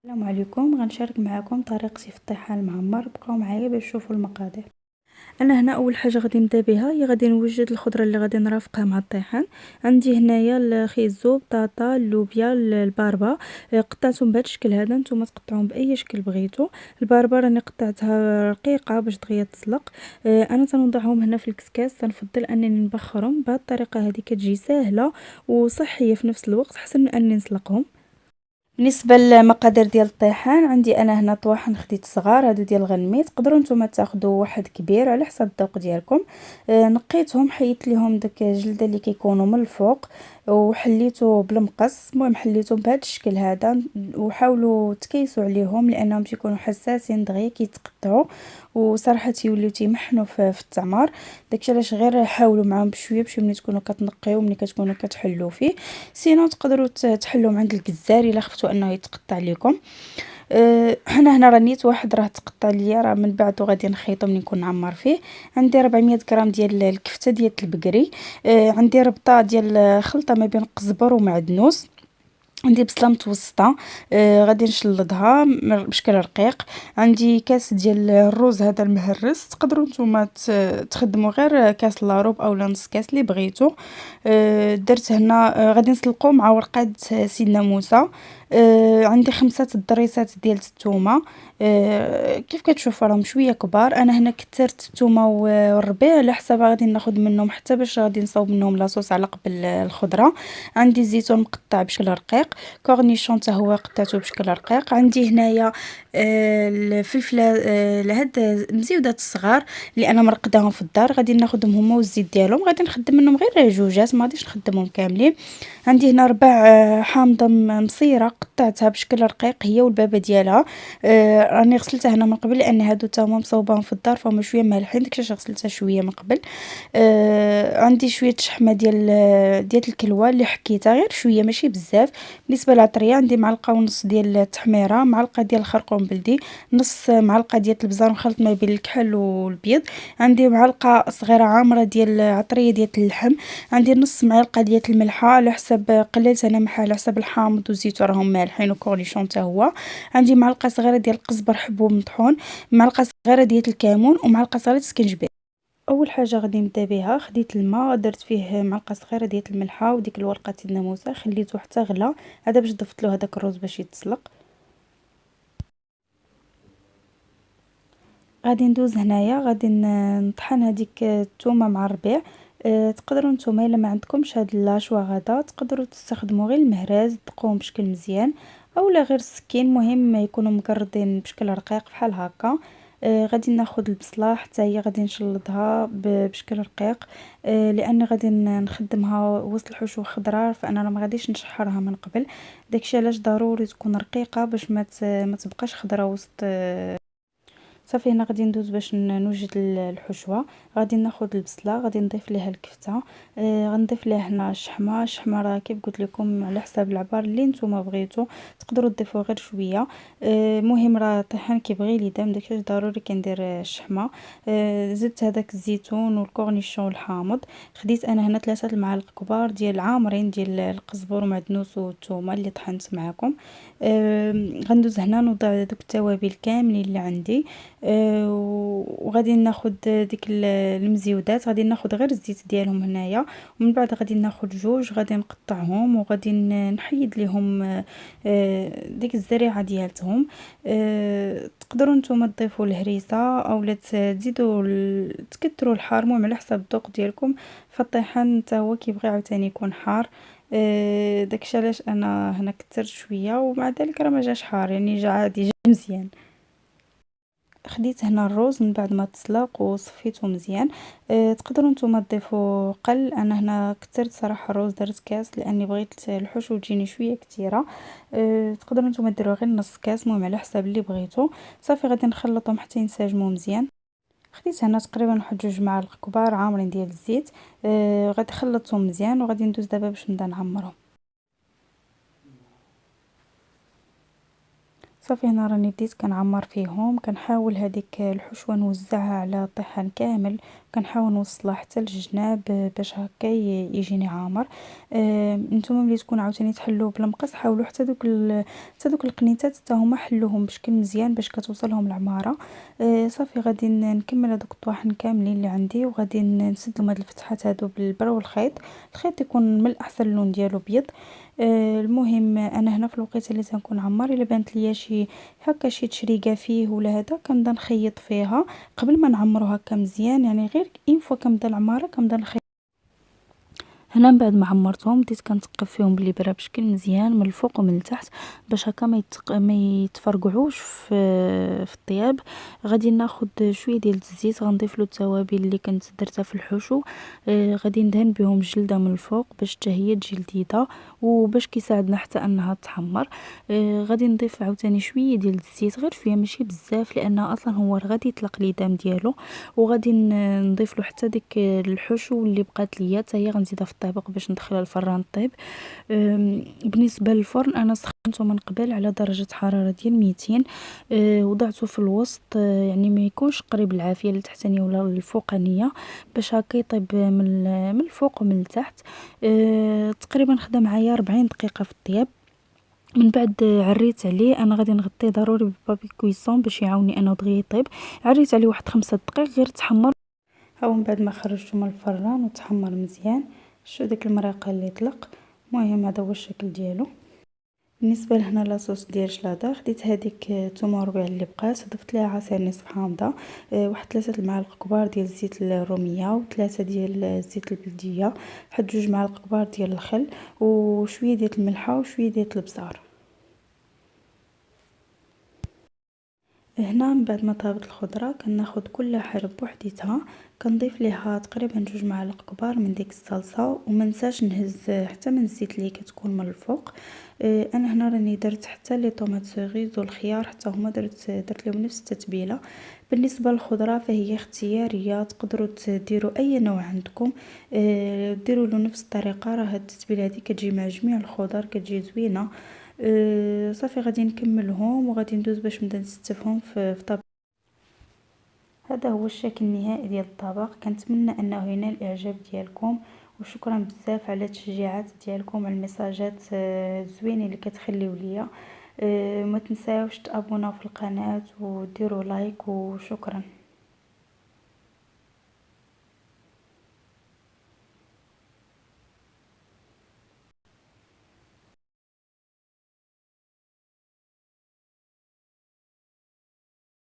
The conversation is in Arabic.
السلام عليكم. غنشارك معكم طريقتي في الطحال المعمر. بقاو معايا باش تشوفوا المقادير. انا هنا اول حاجه غادي نبدا بها هي غادي نوجد الخضره اللي غادي نرافقها مع الطحال. عندي هنايا الخيزو، بطاطا، اللوبيا، الباربه. قطعتهم بهذا الشكل هذا، نتوما تقطعوهم باي شكل بغيتو. الباربه راني قطعتها رقيقه باش دغيا تسلق. انا تنوضعهم هنا في الكسكاس، تنفضل انني نبخرهم بهذه الطريقه. هذه كتجي سهله وصحيه في نفس الوقت، احسن من اني نسلقهم. بالنسبه للمقادير ديال الطيحان، عندي انا هنا طواحن خديت صغار هادو ديال الغنمي. تقدروا نتوما تاخذوا واحد كبير على حسب الذوق ديالكم. نقيتهم، حيدت ليهم داك الجلده اللي كيكونوا من الفوق وحليته بالمقص. المهم حليتهم بهذا الشكل هذا، وحاولوا تكيسوا عليهم لانهم تيكونوا حساسين دغيا كيتقطعوا، وصراحه تيوليو تيمحنوا في التعمار. داكشي علاش غير حاولوا معاهم بشويه بشويه ملي تكونوا كتنقيو ملي كتكونوا كتحلوا فيه. سينو تقدروا تحلوا عند الجزار الا خفتوا انه يتقطع لكم. حنا هنا رانيت واحد راه تقطع ليا، راه من بعد غادي نخيطو ملي نكون نعمر فيه. عندي 400 غرام ديال الكفته ديال البقري. عندي ربطه ديال خلطه ما بين قزبر ومعدنوس. عندي بصله متوسطه. غادي نشلضها بشكل رقيق. عندي كاس ديال الروز هذا المهرس. تقدروا نتوما تخدموا غير كاس لاروب او نص كاس اللي بغيتو. درت هنا غادي نسلقو مع ورقه سيدنا موسى. عندي 5 ضريسات ديال الثومه. كيف كتشوفوا راهم شويه كبار. انا هنا كثرت الثومه والربيع على حسب غادي ناخذ منهم، حتى باش غادي نصاوب منهم لاصوص على قبل الخضره. عندي الزيتون مقطع بشكل رقيق. كورنيشون حتى هو قطعته بشكل رقيق. عندي هنايا الفلفله لهاد المزيودات الصغار اللي انا مرقداهم في الدار. غادي ناخذهم هما والزيت ديالهم، غادي نخدم منهم غير جوجات، ما غاديش نخدمهم كاملين. عندي هنا ربع حامضه مصيره قطعتها بشكل رقيق هي والبابه ديالها. راني غسلتها هنا من قبل لان هادو تا هما مصوباهم في الدار فهما شويه مالحين، داكشي غسلتها شويه من قبل. عندي شويه شحمه ديال الكلوه اللي حكيتها غير شويه ماشي بزاف. بالنسبه للعطريه عندي معلقه ونص ديال التحميره، معلقه ديال الخرقوم بلدي، نص معلقه ديال البزار مخلط ما بين الكحل والبيض. عندي معلقه صغيره عامره ديال عطريه ديال اللحم. عندي نص معلقه ديال الملحه على حسب، قللت انا ملح على حسب الحامض والزيت راهم مالحين، وكورنيشون حتى هو. عندي معلقه صغيره ديال القزبر حبوب مطحون، معلقه صغيره ديال الكمون، ومعلقه صغيره سكنجبير. اول حاجه غادي نبدا بها، خديت الماء درت فيه معلقه صغيره ديال الملحه وديك الورقه الناموسه، خليته حتى غلا. هذا باش ضفت له هذاك الرز باش يتسلق. غادي ندوز هنايا غادي نطحن هذيك الثومه مع الربيع. تقدروا نتوما الا ما عندكمش هاد لاشوا غدا تقدروا تستخدموا غير المهراز تدقوهم بشكل مزيان، اولا غير السكين، مهم ما يكونوا مقرضين بشكل رقيق بحال هكا. غادي ناخذ البصله حتى هي غادي نشلضها بشكل رقيق. لان غادي نخدمها وسط الحشو خضراء، فانا ما غاديش نشحرها من قبل. داكشي علاش ضروري تكون رقيقه باش ما تبقاش خضراء وسط. صافي هنا غادي ندوز باش نوجد الحشوه. غادي ناخذ البصله، غادي نضيف ليها الكفته. غنضيف ليها هنا الشحمه راه كيف قلت لكم على حساب العبار اللي نتوما بغيتو. تقدروا تضيفوا غير شويه. المهم راه الطحين كيبغي ليدام، داكشي ضروري كندير الشحمه. زدت هذاك الزيتون والكورنيشون والحامض. خديت انا هنا 3 المعالق كبار ديال عامرين ديال القزبر ومعدنوس والثومه اللي طحنت معاكم. غندوز هنا نوضع دوك التوابل كاملين اللي عندي. وغادي ناخذ ديك المزيودات، غادي ناخذ غير الزيت ديالهم هنايا، ومن بعد غادي ناخذ جوج غادي نقطعهم وغادي نحيد ليهم ديك الزريعه ديالتهم. تقدروا نتوما تضيفوا الهريسه اولا تزيدوا تكثروا الحار، المهم على حسب الذوق ديالكم. فالطيحان حتى هو كيبغي عاوتاني يكون حار. داكشي علاش انا هنا كثرت شويه، ومع ذلك راه ما جاش حار، يعني جا عادي، جا مزيان. خديت هنا الروز من بعد ما تسلق وصفيته مزيان. تقدروا نتوما تضيفوا قل. انا هنا كثرت صراحه الروز، درت كاس لاني بغيت الحشو تجيني شويه كثيره. تقدروا نتوما ديروا غير نص كاس، المهم على حساب اللي بغيتو. صافي غادي نخلطهم حتى ينسجموا مزيان. خديت هنا تقريبا واحد 2 معالق كبار عامرين ديال الزيت. غادي خلطهم مزيان وغادي ندوز دابا باش نبدا نعمرهم. صافي هنا راني بديت كنعمر فيهم، كنحاول هذيك الحشوة نوزعها على الطيحان كامل، كنحاول نوصلها حتى للجناب باش هكا يجيني عامر. نتوما ملي تكون عاوتاني تحلوه بالمقص حاولوا حتى دوك القنيتات حتى هما حلوهم بشكل مزيان باش كتوصلهم العمارة. صافي غادي نكمل هذوك الطواحن كاملين اللي عندي، وغادي نسد لهم هاد الفتحات هادو بالبرا والخيط. الخيط يكون من الاحسن اللون ديالو بيض. المهم انا هنا في الوقيته اللي تنكون عمار الا بانت ليا شي هكا شي تشريقه فيه ولا هذا كنبدا نخيط فيها قبل ما نعمرو هكا مزيان، يعني غير اين فوا كنبدا العماره كنبدا نخيط. هنا من بعد ما عمرتهم بديت كنثقب فيهم بالابره بشكل مزيان من الفوق ومن التحت باش هكا ما يتفرقعوش في الطياب. غادي ناخذ شويه ديال الزيت غنضيف له التوابل اللي كنت درتها في الحشو. غادي ندهن بهم الجلده من الفوق باش حتى هي تجي لذيذه وباش كيساعدنا حتى انها تحمر. غادي نضيف عاوتاني شويه ديال الزيت، غير شويه ماشي بزاف لان اصلا هو غادي يطلق ليدام ديالو. وغادي نضيف له حتى ديك الحشو اللي بقات ليا حتى هي غنزيدها في الطبق باش ندخلها الفران طيب. بالنسبه للفرن انا سخنته من قبل على درجه حراره ديال 200. وضعته في الوسط، يعني ما يكونش قريب العافيه للتحتانيه ولا الفوقانيه باش هكا يطيب من الفوق ومن التحت. تقريبا خدا معايا 40 دقيقه في الطياب. من بعد عريت عليه، انا غادي نغطيه ضروري ببابي كويسون باش يعاوني انه دغيا يطيب. عريت عليه واحد 5 دقائق غير تحمر. ها من بعد ما خرجته من الفران وتحمر مزيان شو ديك المريقه اللي طلق. المهم هذا هو الشكل ديالو. بالنسبه لهنا لاصوص ديال شلاضه خديت هذيك تومه وربيع اللي بقات ضفت ليها عصير نصف حامضه، واحد 3 المعالق كبار ديال الزيت الروميه و3 ديال الزيت البلديه، واحد 2 معالق كبار ديال الخل وشويه ديال الملحه وشويه ديال البزار. هنا من بعد ما طابت الخضره كناخد كل حاجه بوحديتها، كنضيف ليها تقريبا 2 معالق كبار من ديك الصلصه وما نساش نهز حتى من الزيت اللي كتكون من الفوق. انا هنا راني درت حتى لي طوماط سيريز والخيار حتى هما درت لهم نفس التتبيله. بالنسبه للخضره فهي اختياريه، تقدروا ديروا اي نوع عندكم. ديروا له نفس الطريقه، راه هاد التتبيله هذه كتجي مع جميع الخضر كتجي زوينه. صافي غادي نكملهم وغادي ندوز باش نبدا نستفهم في طبق. هذا هو الشكل النهائي ديال الطبق. كنتمنى انه ينال الاعجاب ديالكم، وشكرا بزاف على التشجيعات ديالكم على المساجات الزوينين اللي كتخليو ليا. ما تنساوش تابوناو في القناه وديروا لايك وشكرا.